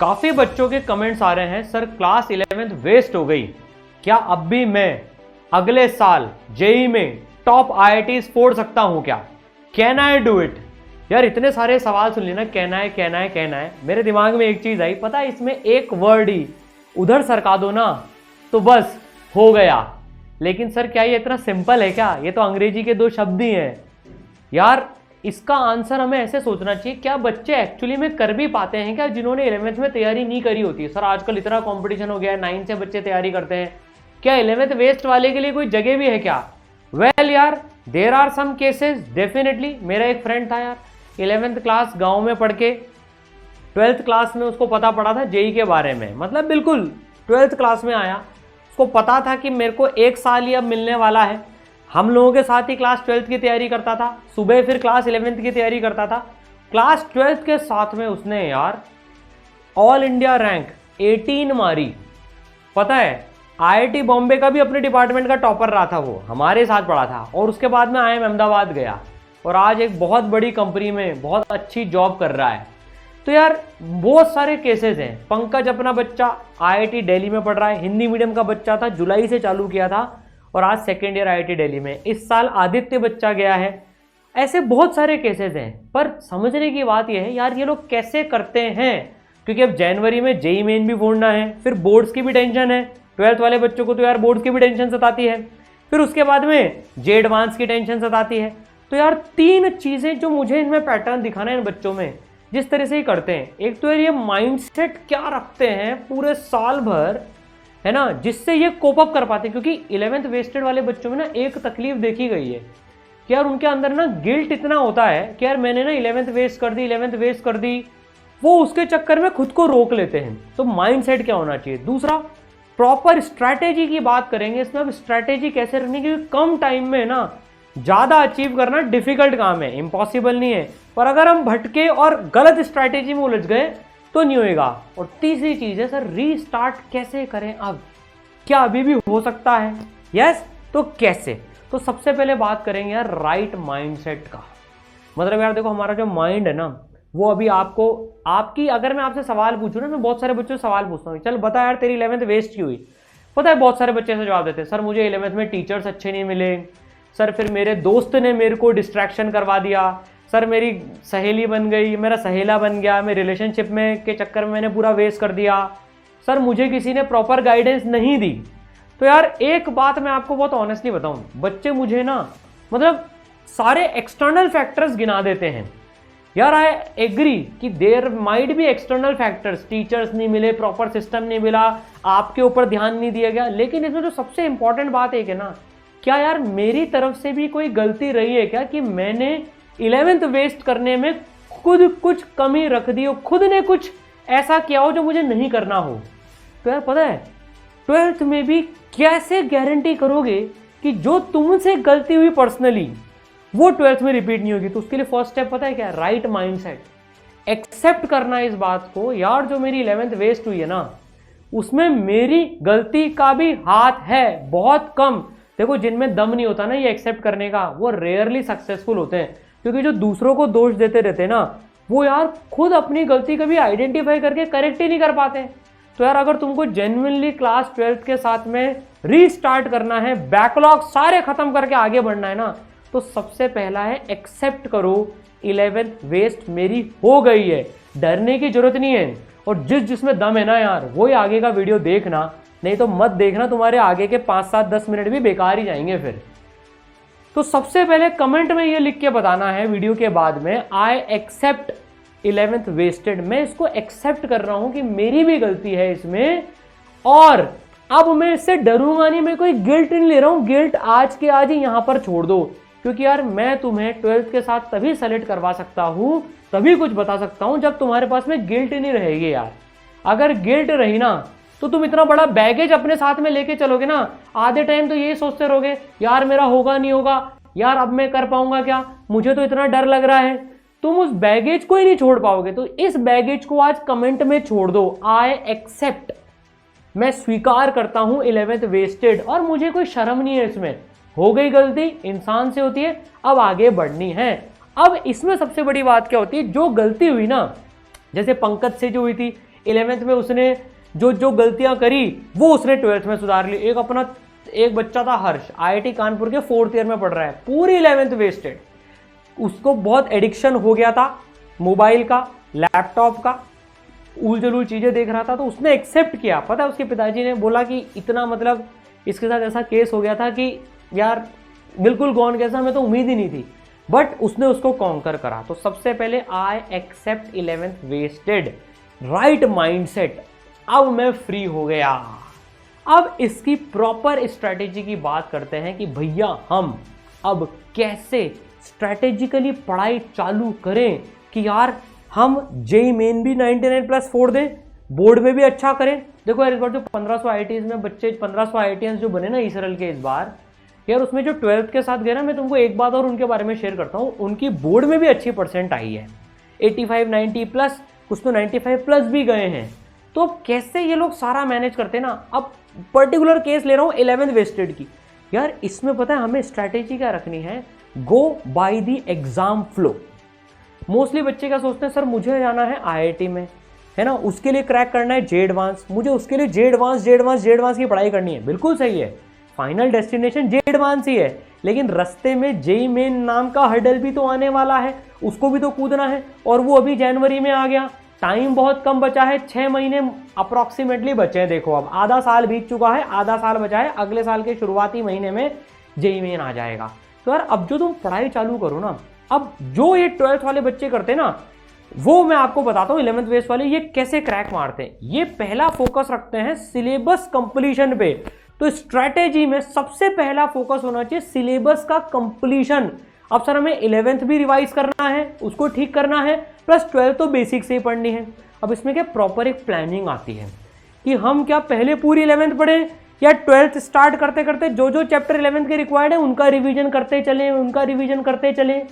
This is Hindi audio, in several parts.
काफी बच्चों के कमेंट्स आ रहे हैं, सर क्लास 11th वेस्ट हो गई, क्या अब भी मैं अगले साल जेई में टॉप आईआईटीज फोड़ सकता हूं क्या? Can I do it? यार इतने सारे सवाल सुन लेना, कहना है कहना है कहना है। मेरे दिमाग में एक चीज आई, पता है इसमें एक वर्ड ही उधर सरका दो ना तो बस हो गया। लेकिन सर क्या ये इतना सिंपल है क्या? ये तो अंग्रेजी के 2 शब्द ही हैं यार। इसका आंसर हमें ऐसे सोचना चाहिए, क्या बच्चे एक्चुअली में कर भी पाते हैं क्या जिन्होंने 11th में तैयारी नहीं करी होती? सर आजकल इतना कंपटीशन हो गया है, 9 से बच्चे तैयारी करते हैं, क्या 11th वेस्ट वाले के लिए कोई जगह भी है क्या? वेल यार there are some cases definitely. मेरा एक फ्रेंड था यार, 11th क्लास गांव में पढ़ के 12th क्लास में उसको पता पड़ा था जेई के बारे में, मतलब बिल्कुल 12th क्लास में आया, उसको पता था कि मेरे को 1 साल ही अब मिलने वाला है। हम लोगों के साथ ही क्लास 12th की तैयारी करता था, सुबह फिर क्लास 11th की तैयारी करता था। क्लास 12th के साथ में उसने यार ऑल इंडिया रैंक 18 मारी। पता है आईआईटी बॉम्बे का भी अपने डिपार्टमेंट का टॉपर रहा था, वो हमारे साथ पढ़ा था और उसके बाद में आईआईएम अहमदाबाद गया और आज एक बहुत बड़ी कंपनी में बहुत अच्छी जॉब कर रहा है। तो यार बहुत सारे केसेस हैं। पंकज अपना बच्चा आईआईटी दिल्ली में पढ़ रहा है, हिंदी मीडियम का बच्चा था, जुलाई से चालू किया था और आज 2nd ईयर आईआईटी दिल्ली में। इस साल आदित्य बच्चा गया है। ऐसे बहुत सारे केसेस हैं, पर समझने की बात यह है यार ये लोग कैसे करते हैं, क्योंकि अब जनवरी में जेई मेन भी फोड़ना है, फिर बोर्ड्स की भी टेंशन है। 12th वाले बच्चों को तो यार बोर्ड्स की भी टेंशन सताती है, फिर उसके बाद में जे एडवांस की टेंशन सताती है। तो यार 3 चीज़ें जो मुझे इनमें पैटर्न दिखाना है इन बच्चों में, जिस तरह से ही करते हैं। एक तो यार ये माइंडसेट क्या रखते हैं पूरे साल भर, है ना, जिससे ये कोप अप कर पाते हैं। क्योंकि 11th वेस्टेड वाले बच्चों में ना एक तकलीफ देखी गई है कि यार उनके अंदर ना गिल्ट इतना होता है कि यार मैंने ना 11th वेस्ट कर दी, 11th वेस्ट कर दी, वो उसके चक्कर में खुद को रोक लेते हैं। तो माइंडसेट क्या होना चाहिए? दूसरा प्रॉपर स्ट्रैटेजी की बात करेंगे इसमें। अब स्ट्रैटेजी कैसे रखनी, क्योंकि कम टाइम में ना ज़्यादा अचीव करना डिफिकल्ट काम है, इम्पॉसिबल नहीं है, पर अगर हम भटके और गलत स्ट्रैटेजी में उलझ गए तो नहीं होएगा। और तीसरी चीज़ है सर रीस्टार्ट कैसे करें? अब क्या अभी भी हो सकता है? यस, तो कैसे? तो सबसे पहले बात करेंगे यार राइट माइंडसेट का। मतलब यार देखो हमारा जो माइंड है ना वो अभी आपको आपकी, अगर मैं आपसे सवाल पूछूं ना, मैं बहुत सारे बच्चों से सवाल पूछता हूँ, चल बता यार तेरी 11th वेस्ट क्यों हुई? पता है बहुत सारे बच्चे ऐसे जवाब देते हैं, सर मुझे 11th में टीचर्स अच्छे नहीं मिले, सर फिर मेरे दोस्त ने मेरे को डिस्ट्रैक्शन करवा दिया, सर मेरी सहेली बन गई, मेरा सहेला बन गया, मैं रिलेशनशिप में के चक्कर में मैंने पूरा वेस्ट कर दिया, सर मुझे किसी ने प्रॉपर गाइडेंस नहीं दी। तो यार एक बात मैं आपको बहुत ऑनेस्टली बताऊं, बच्चे मुझे ना मतलब सारे एक्सटर्नल फैक्टर्स गिना देते हैं। यार आई एग्री कि there might be external factors, teachers नहीं मिले, प्रॉपर सिस्टम नहीं मिला, आपके ऊपर ध्यान नहीं दिया गया, लेकिन इसमें जो सबसे इंपॉर्टेंट बात है कि ना, क्या यार मेरी तरफ से भी कोई गलती रही है क्या कि मैंने 11th वेस्ट करने में खुद कुछ कमी रख दी हो, खुद ने कुछ ऐसा किया हो जो मुझे नहीं करना हो? तो यार पता है 12th में भी कैसे गारंटी करोगे कि जो तुमसे गलती हुई पर्सनली वो 12th में रिपीट नहीं होगी? तो उसके लिए फर्स्ट स्टेप पता है क्या? Right mindset. एक्सेप्ट करना इस बात को, यार जो मेरी 11th वेस्ट हुई है ना उसमें मेरी गलती का भी हाथ है, बहुत कम। देखो जिनमें दम नहीं होता ना ये एक्सेप्ट करने का, वो रेयरली सक्सेसफुल होते हैं, क्योंकि जो दूसरों को दोष देते रहते हैं ना वो यार खुद अपनी गलती कभी आइडेंटिफाई करके करेक्ट ही नहीं कर पाते। तो यार अगर तुमको जेन्युइनली क्लास 12th के साथ में रीस्टार्ट करना है, बैकलॉग सारे खत्म करके आगे बढ़ना है ना, तो सबसे पहला है एक्सेप्ट करो 11th वेस्ट मेरी हो गई है, डरने की जरूरत नहीं है। और जिसमें दम है ना यार वही आगे का वीडियो देखना, नहीं तो मत देखना, तुम्हारे आगे के 5, 7, 10 मिनट भी बेकार ही जाएंगे फिर। तो सबसे पहले कमेंट में ये लिख के बताना है वीडियो के बाद में, आई एक्सेप्ट 11th वेस्टेड। मैं इसको एक्सेप्ट कर रहा हूं कि मेरी भी गलती है इसमें, और अब मैं इससे डरूंगा नहीं, मैं कोई गिल्ट नहीं ले रहा हूं। गिल्ट आज के आज ही यहां पर छोड़ दो, क्योंकि यार मैं तुम्हें 12th के साथ तभी सेलेक्ट करवा सकता हूं, तभी कुछ बता सकता हूं जब तुम्हारे पास में गिल्ट ही नहीं रहेगी। यार अगर गिल्ट रही ना तो तुम इतना बड़ा बैगेज अपने साथ में लेके चलोगे ना, आधे टाइम तो यही सोचते रहोगे यार मेरा होगा नहीं होगा, यार अब मैं कर पाऊंगा क्या, मुझे तो इतना डर लग रहा है। तुम उस बैगेज को ही नहीं छोड़ पाओगे। तो इस बैगेज को आज कमेंट में छोड़ दो, आई एक्सेप्ट, मैं स्वीकार करता हूं 11th वेस्टेड, और मुझे कोई शर्म नहीं है इसमें, हो गई गलती, इंसान से होती है, अब आगे बढ़नी है। अब इसमें सबसे बड़ी बात क्या होती है, जो गलती हुई ना, जैसे पंकज से जो हुई थी, 11th में उसने जो जो गलतियां करी वो उसने 12th में सुधार ली। एक बच्चा था हर्ष, IIT कानपुर के 4th ईयर में पढ़ रहा है, पूरी 11th वेस्टेड। उसको बहुत एडिक्शन हो गया था मोबाइल का, लैपटॉप का, उलझुल चीजें देख रहा था, तो उसने एक्सेप्ट किया। पता है उसके पिताजी ने बोला कि इतना मतलब इसके साथ ऐसा केस हो गया था कि यार बिल्कुल गॉन केस, हमें तो उम्मीद ही नहीं थी, बट उसने उसको कॉन्कर करा। तो सबसे पहले I accept 11th wasted, right mindset, अब मैं फ्री हो गया। अब इसकी प्रॉपर स्ट्रैटेजी की बात करते हैं कि भैया हम अब कैसे स्ट्रैटेजिकली पढ़ाई चालू करें कि यार हम जेई मेन भी 99+ फोड़ दें, बोर्ड में भी अच्छा करें। देखो यार इस बार जो 1500 IITs में बच्चे 1500 IITians जो बने ना इसरल के इस बार, यार उसमें जो 12th के साथ गए ना, मैं तुमको एक बात और उनके बारे में शेयर करता हूँ, उनकी बोर्ड में भी अच्छी परसेंट आई है, 85 90+, कुछ तो 95+ भी गए हैं। तो अब कैसे ये लोग सारा मैनेज करते हैं ना। अब पर्टिकुलर केस ले रहा हूँ 11th वेस्टेड की। यार इसमें पता है हमें स्ट्रैटेजी क्या रखनी है, go by the exam flow. Mostly बच्चे क्या सोचते हैं, सर मुझे जाना है IIT में, है ना, उसके लिए क्रैक करना है जे एडवांस, मुझे उसके लिए जे एडवांस की पढ़ाई करनी है। बिल्कुल सही है, फाइनल डेस्टिनेशन जे एडवांस ही है, लेकिन रास्ते में जेई मेन नाम का हर्डल भी तो आने वाला है, उसको भी तो कूदना है, और वो अभी जनवरी में आ गया। टाइम बहुत कम बचा है, 6 महीने अप्रॉक्सीमेटली बचे हैं। देखो अब आधा साल बीत चुका है, आधा साल बचा है, अगले साल के शुरुआती महीने में जेई मेन आ जाएगा। तो यार अब जो तुम पढ़ाई चालू करो ना, अब जो ये 12th वाले बच्चे करते हैं ना, वो मैं आपको बताता हूँ 11th वेस्ट वाले ये कैसे क्रैक मारते हैं। ये पहला फोकस रखते हैं सिलेबस कंप्लीशन पे। तो स्ट्रैटेजी में सबसे पहला फोकस होना चाहिए सिलेबस का कंप्लीशन। अब सर हमें 11th भी रिवाइज करना है, उसको ठीक करना है, प्लस 12th तो बेसिक से ही पढ़नी है। अब इसमें क्या प्रॉपर एक प्लानिंग आती है कि हम क्या पहले पूरी 11th पढ़ें या 12th स्टार्ट करते करते जो जो चैप्टर 11th के रिक्वायर्ड है उनका रिवीजन करते चलें।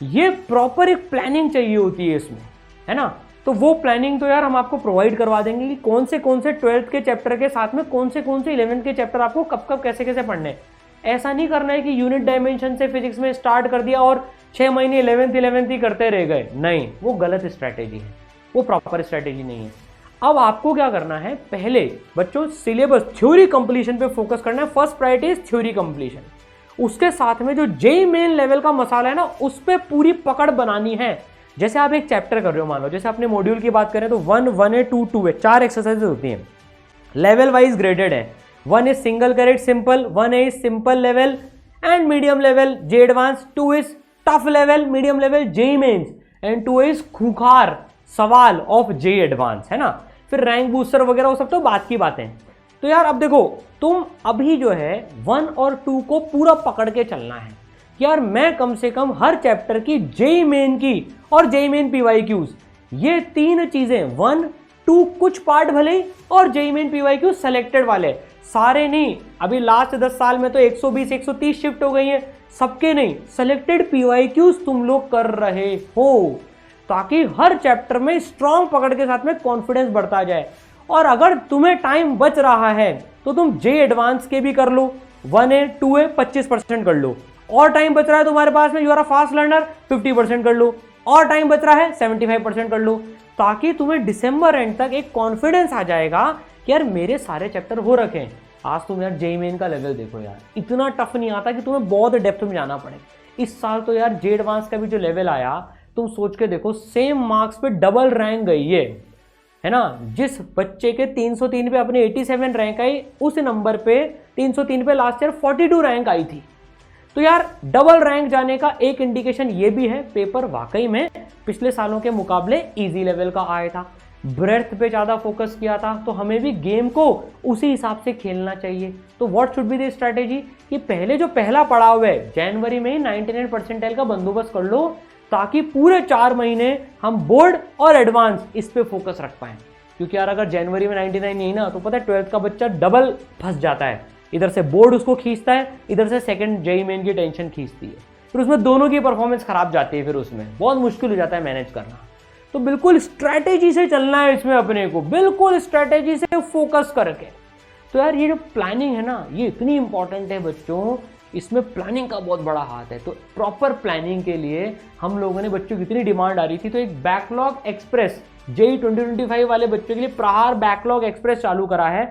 ये प्रॉपर एक प्लानिंग चाहिए होती है इसमें, है ना। तो वो प्लानिंग तो यार हम आपको प्रोवाइड करवा देंगे कि कौन से 12th के चैप्टर के साथ में कौन से 11th के चैप्टर आपको कब कब कैसे कैसे पढ़ने हैं। ऐसा नहीं करना है कि यूनिट डायमेंशन से फिजिक्स में स्टार्ट कर दिया और 6 महीने 11th ही करते रह गए। नहीं, वो गलत स्ट्रैटेजी है, वो प्रॉपर स्ट्रैटेजी नहीं है। अब आपको क्या करना है, पहले बच्चों सिलेबस थ्योरी कंप्लीशन पे फोकस करना है। First priority is theory completion. उसके साथ में जो जेई मेन लेवल का मसाला है ना, उस पर पूरी पकड़ बनानी है। जैसे आप एक चैप्टर कर रहे हो, मान लो जैसे अपने मॉड्यूल की बात करें तो 1, 1A, 2, 2A 4 एक्सरसाइजेज होती हैं, लेवल वाइज ग्रेडेड है। 1 is single carat simple, 1A is simple level and medium level JEE advance, 2 is tough level medium level JEE mains and 2A is खूंखार सवाल ऑफ जे एडवांस, है ना। फिर रैंक बूस्टर वगैरह वो सब तो बात की बातें। तो यार अब देखो तुम अभी जो है 1 और 2 को पूरा पकड़ के चलना है। यार मैं कम से कम हर चैप्टर की जेई मेन की और जेई मेन PYQs, ये 3 चीजें 1, 2 कुछ पार्ट भले और जेई मेन PYQ सेलेक्टेड वाले, सारे नहीं। अभी लास्ट 10 साल में तो 120 130 शिफ्ट हो गई हैं, सबके नहीं, सेलेक्टेड PYQs तुम लोग कर रहे हो, ताकि हर चैप्टर में स्ट्रॉन्ग पकड़ के साथ में कॉन्फिडेंस बढ़ता जाए। और अगर तुम्हें टाइम बच रहा है तो तुम जे एडवांस के भी कर लो, 1A 2A 25% कर लो, और टाइम बच रहा है तुम्हारे पास में, you are a fast learner 50% कर लो, और टाइम बच रहा है 75% कर लो, ताकि तुम्हें दिसंबर एंड तक एक कॉन्फिडेंस आ जाएगा कि यार मेरे सारे चैप्टर हो रखे हैं। आज तुम यार जेई मेन का लेवल देखो यार, इतना टफ नहीं आता कि तुम्हें बहुत डेप्थ में जाना पड़े। इस साल तो यार जे एडवांस का भी जो लेवल आया, तुम सोच के देखो, सेम मार्क्स पे डबल रैंक गई है ना। जिस बच्चे के 303 पे अपने 87 रैंक आई, उस नंबर पे 303 पे लास्ट ईयर 42 रैंक आई थी। तो यार डबल रैंक जाने का एक इंडिकेशन ये भी है, पेपर वाकई में पिछले सालों के मुकाबले इजी लेवल का आया था, ब्रेथ पे ज़्यादा फोकस किया था। तो हमें भी गेम को उसी हिसाब से खेलना चाहिए। तो what should be the strategy, कि पहले जो पहला पड़ाव है जनवरी में ही 99 परसेंटाइल का बंदोबस्त कर लो, ताकि पूरे 4 महीने हम बोर्ड और एडवांस इस पे फोकस रख पाएं। क्योंकि यार अगर जनवरी में 99 नहीं ना, तो पता है 12th का बच्चा डबल फंस जाता है, इधर से बोर्ड उसको खींचता है, इधर से सेकंड जेई मेन की टेंशन खींचती है, फिर उसमें दोनों की परफॉर्मेंस खराब जाती है, फिर उसमें बहुत मुश्किल हो जाता है मैनेज करना। तो बिल्कुल स्ट्रैटेजी से चलना है इसमें, अपने को बिल्कुल स्ट्रैटेजी से फोकस करके। तो यार ये जो प्लानिंग है ना, ये इतनी इंपॉर्टेंट है बच्चों, इसमें प्लानिंग का बहुत बड़ा हाथ है। तो प्रॉपर प्लानिंग के लिए हम लोगों ने, बच्चों की इतनी डिमांड आ रही थी, तो एक बैकलॉग एक्सप्रेस जेई 2025 वाले बच्चों के लिए प्रहार बैकलॉग एक्सप्रेस चालू करा है,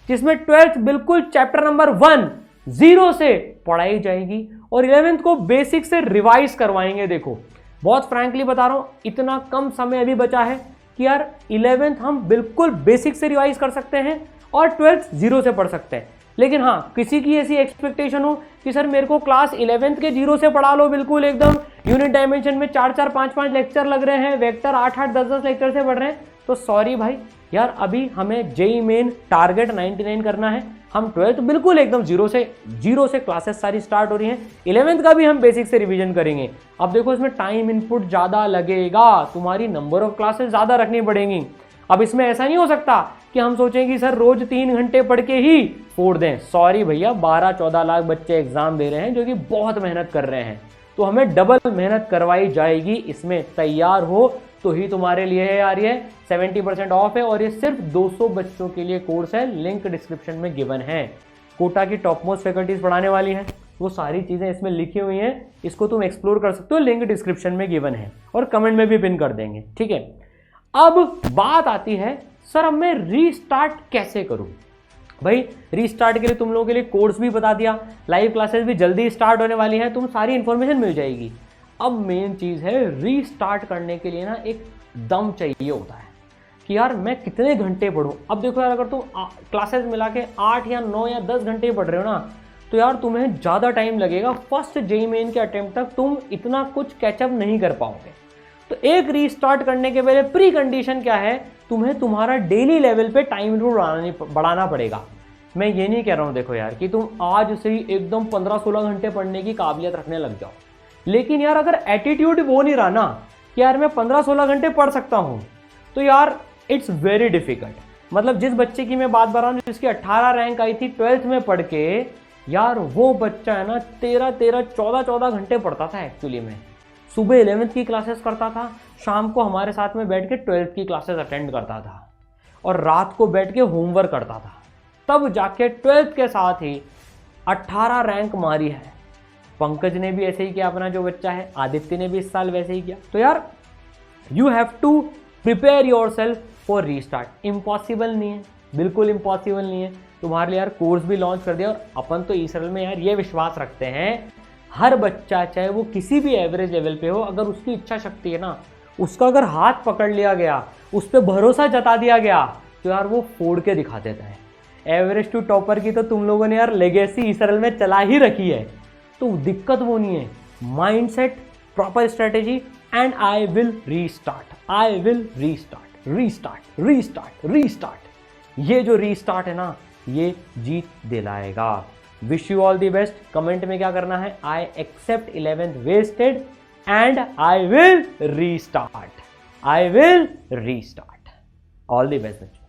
जिसमें 12th बिल्कुल चैप्टर नंबर 1 0 से पढ़ाई जाएगी और 11th को बेसिक से रिवाइज करवाएंगे। देखो बहुत फ्रैंकली बता रहा हूं, इतना कम समय अभी बचा है कि यार 11th हम बिल्कुल बेसिक से रिवाइज कर सकते हैं और 12th 0 से पढ़ सकते हैं। लेकिन हाँ, किसी की ऐसी एक्सपेक्टेशन हो कि सर मेरे को क्लास 11th के 0 से पढ़ा लो बिल्कुल एकदम, यूनिट डायमेंशन में 4-4 5-5 लेक्चर लग रहे हैं, वेक्टर 8-8 10-10 लेक्चर से पढ़ रहे हैं, तो सॉरी भाई यार, अभी हमें जेई मेन टारगेट 99 करना है। हम 12th बिल्कुल एकदम जीरो से क्लासेस सारी स्टार्ट हो रही हैं। 11th का भी हम बेसिक से रिवीजन करेंगे। अब देखो इसमें टाइम इनपुट ज़्यादा लगेगा, तुम्हारी नंबर ऑफ क्लासेस ज़्यादा रखनी पड़ेंगी। अब इसमें ऐसा नहीं हो सकता कि हम सोचें कि सर रोज 3 घंटे पढ़ के ही फोड़ दें। सॉरी भैया, 12-14 लाख बच्चे एग्जाम दे रहे हैं जो कि बहुत मेहनत कर रहे हैं, तो हमें डबल मेहनत करवाई जाएगी। इसमें तैयार हो तो ही तुम्हारे लिए है यार। ये 70% ऑफ है और ये सिर्फ 200 बच्चों के लिए कोर्स है, लिंक डिस्क्रिप्शन में गिवन है। कोटा की टॉप मोस्ट फैकल्टीज पढ़ाने वाली हैं, वो सारी चीज़ें इसमें लिखी हुई हैं, इसको तुम एक्सप्लोर कर सकते हो, लिंक डिस्क्रिप्शन में गिवन है और कमेंट में भी पिन कर देंगे, ठीक है। अब बात आती है सर अब मैं रीस्टार्ट कैसे करूं। भाई रीस्टार्ट के लिए तुम लोगों के लिए कोर्स भी बता दिया, लाइव क्लासेस भी जल्दी स्टार्ट होने वाली हैं, तुम सारी इंफॉर्मेशन मिल जाएगी। अब मेन चीज़ है रीस्टार्ट करने के लिए ना एक दम चाहिए होता है कि यार मैं कितने घंटे पढूं। अब देखो यार, अगर तुम क्लासेस मिला के 8 या 9 या 10 घंटे पढ़ रहे हो ना, तो यार तुम्हें ज़्यादा टाइम लगेगा। फर्स्ट जेईई मेन के अटेम्प्ट तक तुम इतना कुछ कैचअप नहीं कर पाओगे। तो एक रीस्टार्ट करने के पहले प्री कंडीशन क्या है, तुम्हें तुम्हारा डेली लेवल पे टाइम रूल बढ़ाना पड़ेगा। मैं ये नहीं कह रहा हूँ देखो यार कि तुम आज से ही एकदम 15-16 घंटे पढ़ने की काबिलियत रखने लग जाओ, लेकिन यार अगर एटीट्यूड वो नहीं रहा ना कि यार मैं 15-16 घंटे पढ़ सकता हूँ, तो यार इट्स वेरी डिफिकल्ट। मतलब जिस बच्चे की मैं बात कर रहा हूँ जिसकी 18 रैंक आई थी 12th में पढ़ के, यार वो बच्चा है ना 13-14 घंटे पढ़ता था एक्चुअली में। सुबह 11th की क्लासेस करता था, शाम को हमारे साथ में बैठ के 12th की क्लासेस अटेंड करता था और रात को बैठ के होमवर्क करता था, तब जाके 12th के साथ ही 18 रैंक मारी है। पंकज ने भी ऐसे ही किया, अपना जो बच्चा है आदित्य ने भी इस साल वैसे ही किया। तो यार you have to prepare yourself for restart. Impossible नहीं है, बिल्कुल इम्पॉसिबल नहीं है। तुम्हारे लिए यार कोर्स भी लॉन्च कर दिया और अपन तो ई-सरल में यार ये विश्वास रखते हैं हर बच्चा चाहे वो किसी भी एवरेज लेवल पे हो, अगर उसकी इच्छा शक्ति है ना, उसका अगर हाथ पकड़ लिया गया, उस पर भरोसा जता दिया गया, तो यार वो फोड़ के दिखा देता है। एवरेज टू टॉपर की तो तुम लोगों ने यार लेगेसी ई-सरल में चला ही रखी है, तो दिक्कत वो नहीं है। Mindset, proper strategy and I will restart, I will restart, restart, restart, restart. ये जो रीस्टार्ट है ना, ये जीत दिलाएगा। Wish you all the best. Comment में क्या करना है, I accept 11th wasted and I will restart, I will restart. All the best.